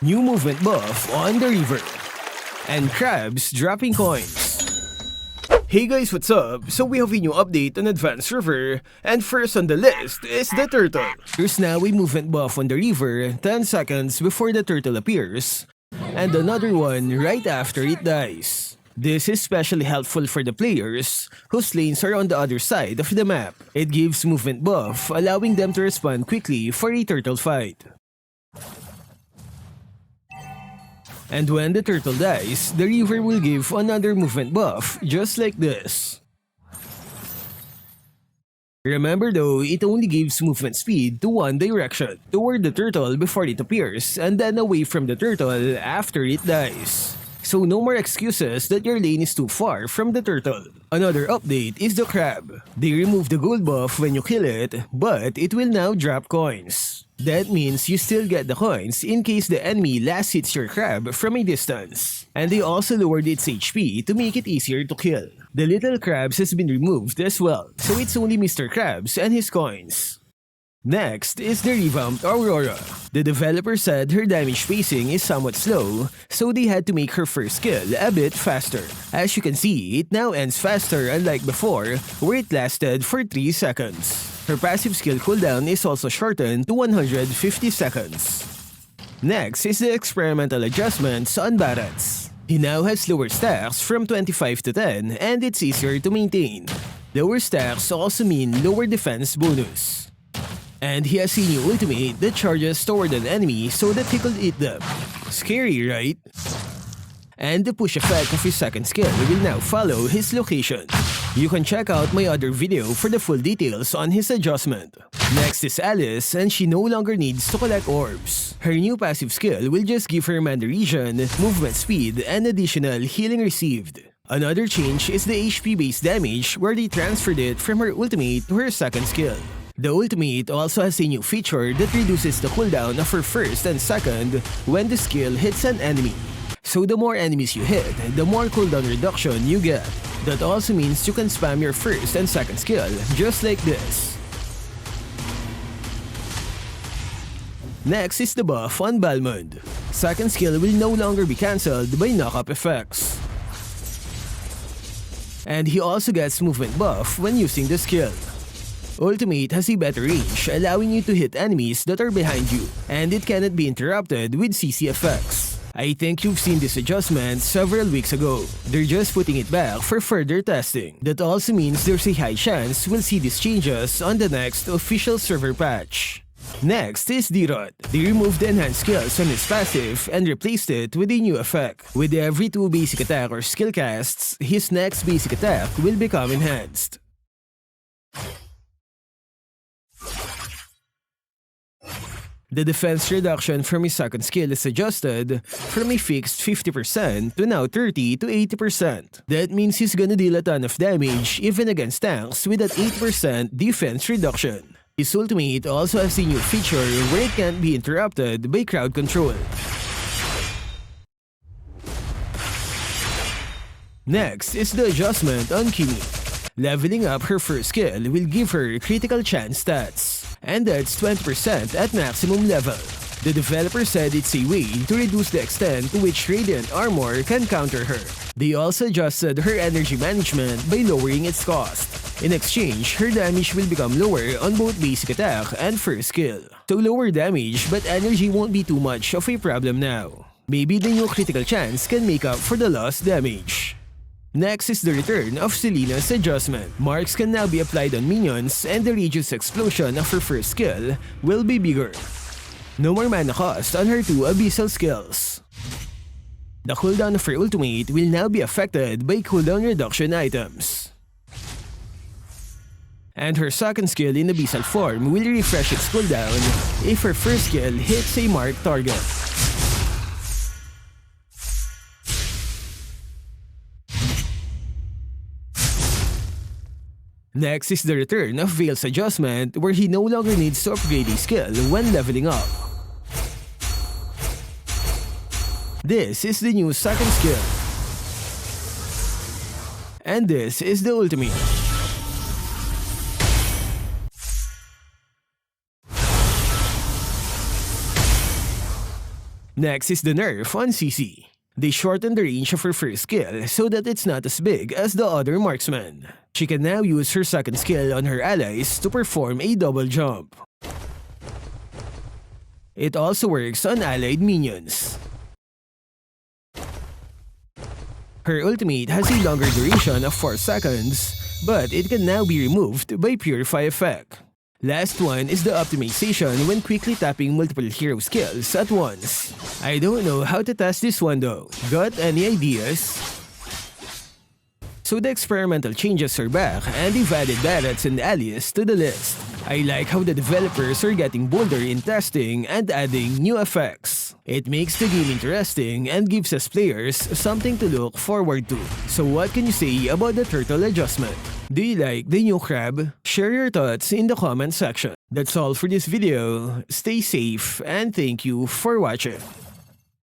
new movement buff on the river, and crabs dropping coins. Hey guys, what's up? So we have a new update on Advanced River, and first on the list is the turtle. There's now a movement buff on the river 10 seconds before the turtle appears, and another one right after it dies. This is especially helpful for the players whose lanes are on the other side of the map. It gives movement buff, allowing them to respond quickly for a turtle fight. And when the turtle dies, the river will give another movement buff, just like this. Remember though, it only gives movement speed to one direction, toward the turtle before it appears, and then away from the turtle after it dies. So no more excuses that your lane is too far from the turtle. Another update is the crab. They remove the gold buff when you kill it, but it will now drop coins. That means you still get the coins in case the enemy last hits your crab from a distance. And they also lowered its HP to make it easier to kill. The little crabs has been removed as well, so it's only Mr. Krabs and his coins. Next is the revamped Aurora. The developer said her damage pacing is somewhat slow, so they had to make her first skill a bit faster. As you can see, it now ends faster unlike before, where it lasted for 3 seconds. Her passive skill cooldown is also shortened to 150 seconds. Next is the experimental adjustments on Barats. He now has lower stacks from 25 to 10, and it's easier to maintain. Lower stacks also mean lower defense bonus. And he has a new ultimate that charges toward an enemy so that he could eat them. Scary, right? And the push effect of his second skill will now follow his location. You can check out my other video for the full details on his adjustment. Next is Alice, and she no longer needs to collect orbs. Her new passive skill will just give her mana regen, movement speed, and additional healing received. Another change is the HP-based damage where they transferred it from her ultimate to her second skill. The ultimate also has a new feature that reduces the cooldown of her first and second when the skill hits an enemy. So the more enemies you hit, the more cooldown reduction you get. That also means you can spam your first and second skill, just like this. Next is the buff on Balmond. Second skill will no longer be cancelled by knock-up effects. And he also gets movement buff when using the skill. Ultimate has a better range, allowing you to hit enemies that are behind you, and it cannot be interrupted with Cici effects. I think you've seen this adjustment several weeks ago. They're just putting it back for further testing. That also means there's a high chance we'll see these changes on the next official server patch. Next is Dyrroth. They removed the enhanced skills on his passive and replaced it with a new effect. With every 2 basic attack or skill casts, his next basic attack will become enhanced. The defense reduction from his second skill is adjusted from a fixed 50% to now 30 to 80%. That means he's gonna deal a ton of damage even against tanks with that 8% defense reduction. His ultimate also has a new feature where it can't be interrupted by crowd control. Next is the adjustment on Kimmy. Leveling up her first skill will give her critical chance stats, and that's 20% at maximum level. The developer said it's a way to reduce the extent to which radiant armor can counter her. They also adjusted her energy management by lowering its cost. In exchange, her damage will become lower on both basic attack and first skill. So lower damage, but energy won't be too much of a problem now. Maybe the new critical chance can make up for the lost damage. Next is the return of Selena's adjustment. Marks can now be applied on minions, and the radius explosion of her first skill will be bigger. No more mana cost on her 2 abyssal skills. The cooldown of her ultimate will now be affected by cooldown reduction items. And her second skill in abyssal form will refresh its cooldown if her first skill hits a marked target. Next is the return of Vale's adjustment, where he no longer needs to upgrade a skill when leveling up. This is the new second skill. And this is the ultimate. Next is the nerf on Cici. They shortened the range of her first skill so that it's not as big as the other marksman. She can now use her second skill on her allies to perform a double jump. It also works on allied minions. Her ultimate has a longer duration of 4 seconds, but it can now be removed by Purify effect. Last one is the optimization when quickly tapping multiple hero skills at once. I don't know how to test this one though. Got any ideas? So the experimental changes are back and they've added Barats and allies to the list. I like how the developers are getting bolder in testing and adding new effects. It makes the game interesting and gives us players something to look forward to. So what can you say about the turtle adjustment? Do you like the new crab? Share your thoughts in the comment section. That's all for this video. Stay safe and thank you for watching.